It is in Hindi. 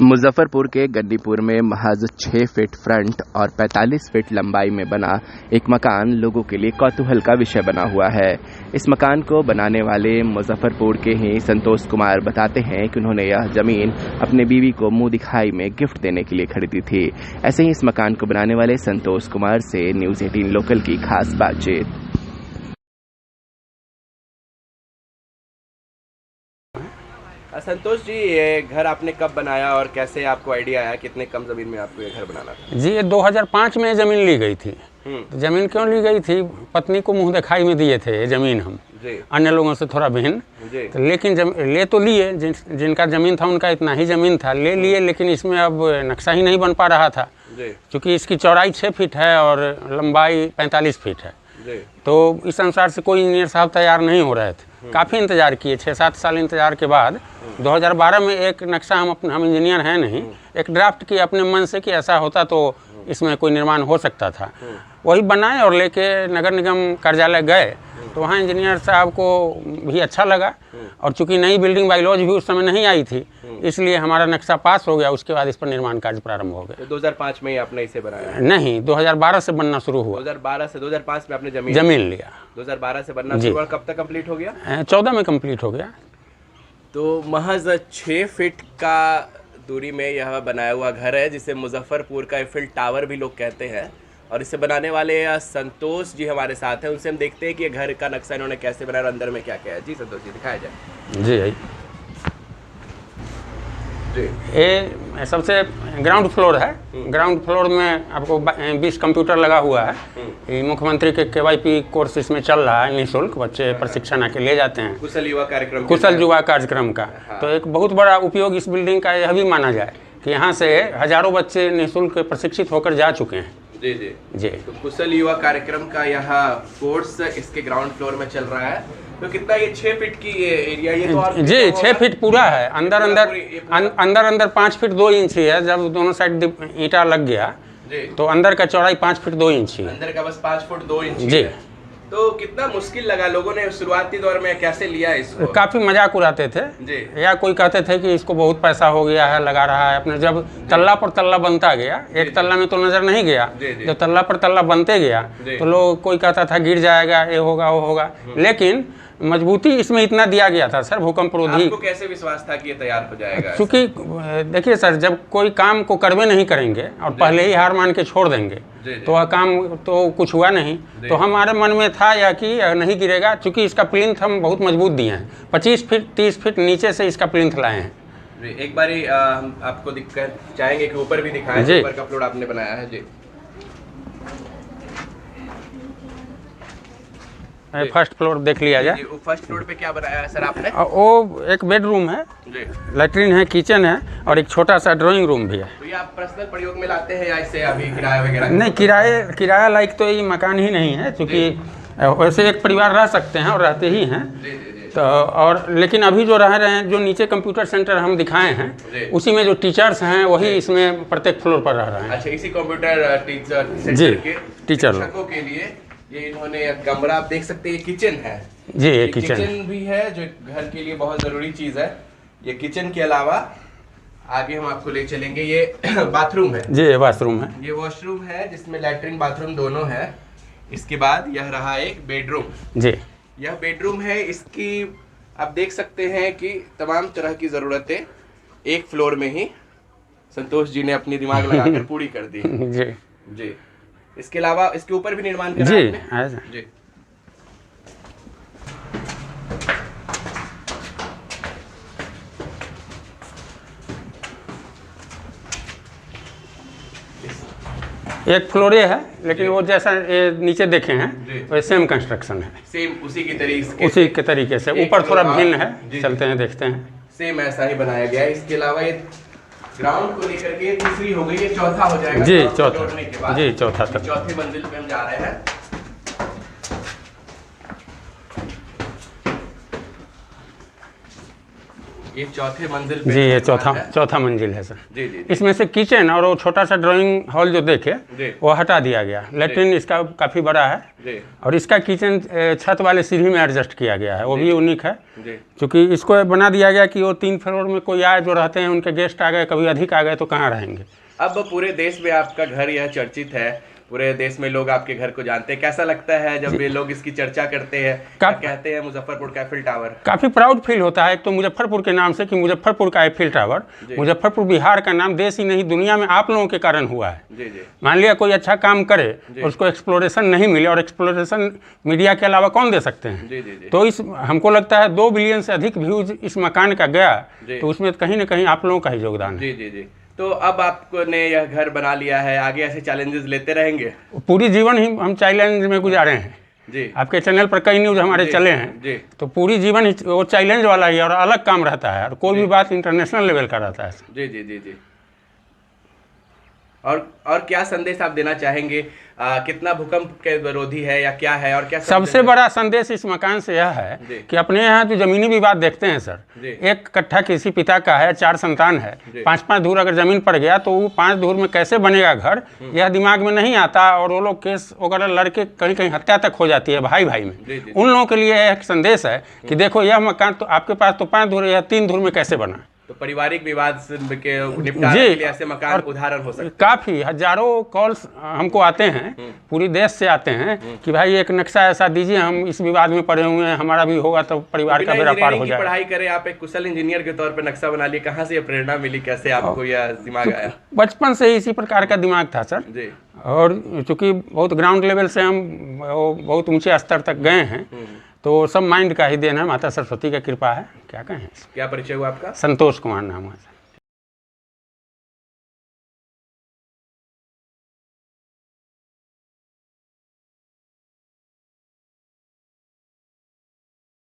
मुजफ्फरपुर के गंडीपुर में महज 6 फीट फ्रंट और 45 फीट लंबाई में बना एक मकान लोगों के लिए कौतूहल का विषय बना हुआ है। इस मकान को बनाने वाले मुजफ्फरपुर के ही संतोष कुमार बताते हैं कि उन्होंने यह जमीन अपने बीवी को मुंह दिखाई में गिफ्ट देने के लिए खरीदी थी। ऐसे ही इस मकान को बनाने वाले संतोष कुमार से न्यूज़ 18 लोकल की खास बातचीत। संतोष जी, ये घर आपने कब बनाया और कैसे आपको आइडिया आया, कितने कम ज़मीन में आपको ये घर बनाना था? जी, ये 2005 में ज़मीन ली गई थी। तो ज़मीन क्यों ली गई थी? पत्नी को मुंह दिखाई में दिए थे ये ज़मीन हम अन्य लोगों से थोड़ा भिन्न। तो लेकिन ले तो लिए, जिनका ज़मीन था उनका इतना ही ज़मीन था, ले लिए, लेकिन इसमें अब नक्शा ही नहीं बन पा रहा था क्योंकि इसकी चौड़ाई 6 फीट है और लंबाई 45 फीट है। तो इस अनुसार से कोई इंजीनियर साहब तैयार नहीं हो रहे थे। काफ़ी इंतज़ार किए, 6-7 साल इंतज़ार के बाद 2012 में एक नक्शा हम इंजीनियर हैं नहीं, एक ड्राफ्ट किए अपने मन से कि ऐसा होता तो इसमें कोई निर्माण हो सकता था। वही बनाए और लेके नगर निगम कार्यालय गए तो वहाँ इंजीनियर साहब को भी अच्छा लगा और चूंकि नई बिल्डिंग बाइलॉज भी उस समय नहीं आई थी, इसलिए हमारा नक्शा पास हो गया। उसके बाद इस पर निर्माण कार्य प्रारंभ हो गया। तो 2005 में ही आपने इसे बनाया? नहीं, 2012 से बनना शुरू हुआ। 2012 से 2005 में आपने जमीन लिया? 2012 से बनना शुरू हुआ। कब तक कंप्लीट हो गया? 14 में कंप्लीट हो गया। तो महज 6 फीट का दूरी में यह बनाया हुआ घर है जिसे मुजफ्फरपुर का एफिल टावर भी लोग कहते हैं। और इसे बनाने वाले संतोष जी हमारे साथ हैं, उनसे हम देखते हैं कि ये घर का नक्शा इन्होंने कैसे बनाया और अंदर में क्या क्या है। जी संतोष जी, दिखाया जाए। जी जी, ये सबसे ग्राउंड फ्लोर है। ग्राउंड फ्लोर में आपको 20 कंप्यूटर लगा हुआ है। ये मुख्यमंत्री के KYP कोर्स इसमें चल रहा है, निःशुल्क बच्चे प्रशिक्षण आके ले जाते हैं। कुशल युवा कार्यक्रम का। तो एक बहुत बड़ा उपयोग इस बिल्डिंग का यह भी माना जाए कि यहाँ से हजारों बच्चे निःशुल्क प्रशिक्षित होकर जा चुके हैं। जी जी जी। तो कुशल युवा कार्यक्रम का यह कोर्स इसके ग्राउंड फ्लोर में चल रहा है। तो कितना ये 6 फीट की ये एरिया, ये तो और जी 6 फीट पूरा है। अंदर 5 फीट 2 इंच ही है। जब दोनों साइड ईंटा लग गया तो अंदर का चौड़ाई 5 फीट 2 इंच ही है। अंदर का बस 5 फुट 2 इंच जी। तो कितना मुश्किल लगा? लोगों ने शुरुआती दौर में कैसे लिया इसको? काफ़ी मजाक उड़ाते थे या कोई कहते थे कि इसको बहुत पैसा हो गया है, लगा रहा है अपने। जब तल्ला पर तल्ला बनता गया, एक तल्ला में तो नज़र नहीं गया, जब तल्ला पर तल्ला बनते गया तो लोग, कोई कहता था गिर जाएगा, ये होगा वो होगा, लेकिन मजबूती इसमें इतना दिया गया था सर, भूकंप रोधी। आपको कैसे विश्वास था कि ये तैयार हो जाएगा? क्योंकि देखिए सर, जब कोई काम को करवे नहीं करेंगे और पहले ही हार मान के छोड़ देंगे तो वह काम तो कुछ हुआ नहीं। तो हमारे मन में था या कि नहीं गिरेगा, क्योंकि इसका प्लिंथ हम बहुत मजबूत दिए हैं। 25 फीट 30 फीट नीचे से इसका प्लिंथ लाए हैं। एक बारी हम आपको दिक्कत चाहेंगे कि ऊपर भी दिखाएं। ऊपर का फ्लोर आपने बनाया है जी। फर्स्ट फ्लोर देख लिया जाए। फर्स्ट फ्लोर पे क्या बनाया है सर आपने? वो एक बेडरूम है, लैट्रिन है, किचन है और एक छोटा सा ड्राइंग रूम भी है। तो ये आप पर्सनल प्रयोग में लाते हैं या इसे अभी किराया वगैरह? नहीं, किराया लायक तो ये मकान ही नहीं है, क्योंकि वैसे एक परिवार रह सकते हैं और रहते ही हैं। तो और लेकिन अभी जो रह रहे हैं, जो नीचे कंप्यूटर सेंटर हम दिखाए हैं, उसी में जो टीचर्स हैं वही इसमें प्रत्येक फ्लोर पर रह रहे हैं। अच्छा, इसी कंप्यूटर टीचर सेंटर के टीचर के लिए ये इन्होंने कमरा, आप देख सकते हैं, ये किचन है जी। ये किचन भी है जो घर के लिए बहुत ज़रूरी चीज़ है। ये किचन के अलावा आगे हम आपको ले चलेंगे, ये बाथरूम है जी। ये बाथरूम है, ये वॉशरूम है जिसमें लैट्रिन बाथरूम दोनों है। इसके बाद यह रहा एक बेडरूम जी। यह बेडरूम है। इसकी आप देख सकते हैं कि तमाम तरह की ज़रूरतें एक फ्लोर में ही संतोष जी ने अपनी दिमाग लगाकर पूरी कर दी जी जी। इसके अलावा इसके ऊपर भी निर्माण करा जी जी। एक फ्लोर है, लेकिन वो जैसा ये नीचे देखे हैं वो सेम कंस्ट्रक्शन है, सेम उसी के तरीके से। ऊपर थोड़ा भिन्न है, चलते हैं देखते हैं। सेम ऐसा ही बनाया गया है। इसके अलावा ये ग्राउंड को लेकर के तीसरी हो गई, ये चौथा हो जाएगा जी। चौथा जी, चौथा तक, चौथी मंजिल पे हम जा रहे हैं। ये चौथे मंजिल पे जी, ये निर्माण है। चौथा मंजिल है सर। जी जी इसमें से किचन और वो छोटा सा ड्राइंग हॉल जो देखे जी वो हटा दिया गया। लेट्रिन इसका काफ़ी बड़ा है जी और इसका किचन छत वाले सीढ़ी में एडजस्ट किया गया है, वो भी यूनिक है। जी क्योंकि इसको बना दिया गया कि वो 3 फ्लोर में कोई आए जो रहते हैं, उनके गेस्ट आ गए, कभी अधिक आ गए तो कहाँ रहेंगे। अब पूरे देश में आपका घर यह चर्चित है, पूरे देश में लोग आपके घर को जानते हैं। कैसा लगता है जब ये लोग इसकी चर्चा करते हैं, क्या कहते हैं मुजफ्फरपुर का एफिल टावर? काफ़ी प्राउड फील होता है एक तो मुजफ्फरपुर के नाम से कि मुजफ्फरपुर का एफिल टावर, मुजफ्फरपुर बिहार का नाम देश ही नहीं दुनिया में आप लोगों के कारण हुआ है। जी जी मान लिया कोई अच्छा काम करे, उसको एक्सप्लोरेशन नहीं मिले, और एक्सप्लोरेशन मीडिया के अलावा कौन दे सकते हैं। जी जी जी तो इस हमको लगता है 2 बिलियन से अधिक व्यूज इस मकान का गया, तो उसमें कहीं ना कहीं आप लोगों का ही योगदान है। जी जी जी। तो अब आपने यह घर बना लिया है, आगे ऐसे चैलेंजेस लेते रहेंगे? पूरी जीवन ही हम चैलेंज में गुजारे हैं जी। आपके चैनल पर कई न्यूज़ हमारे चले हैं जी। तो पूरी जीवन ही वो चैलेंज वाला ही और अलग काम रहता है, और कोई भी बात इंटरनेशनल लेवल का रहता है। जी जी जी जी। और क्या संदेश आप देना चाहेंगे? कितना भूकंप के विरोधी है या क्या है, और क्या सबसे बड़ा संदेश इस मकान से यह है कि अपने यहाँ जो जमीनी विवाद देखते हैं सर, 1 कट्ठा किसी पिता का है, 4 संतान है, 5-5 धूर अगर जमीन पड़ गया तो वो 5 धूर में कैसे बनेगा घर, यह दिमाग में नहीं आता, और वो लोग केस वगैरह लड़के कहीं कहीं हत्या तक हो जाती है भाई भाई में। उन लोगों के लिए एक संदेश है कि देखो यह मकान तो आपके पास तो 5 धूर या 3 धूर में कैसे बना। तो पारिवारिक विवाद के निपटारे के लिए ऐसे मकान उदाहरण हो सकते हैं। काफ़ी हजारों कॉल्स हमको आते हैं, पूरी देश से आते हैं कि भाई एक नक्शा ऐसा दीजिए, हम इस विवाद में पड़े हुए हैं, हमारा भी होगा तो परिवार का बेड़ा पार हो जाए। पढ़ाई करें, आप एक कुशल इंजीनियर के तौर पे नक्शा बना लिए, कहाँ से ये प्रेरणा मिली, कैसे आपको यह दिमाग आया? बचपन से ही इसी प्रकार का दिमाग था सर जी। और चूँकि बहुत ग्राउंड लेवल से हम बहुत ऊंचे स्तर तक गए हैं, तो सब माइंड का ही देन है, माता सरस्वती का कृपा है, क्या कहें। क्या परिचय हुआ आपका? संतोष कुमार नाम है।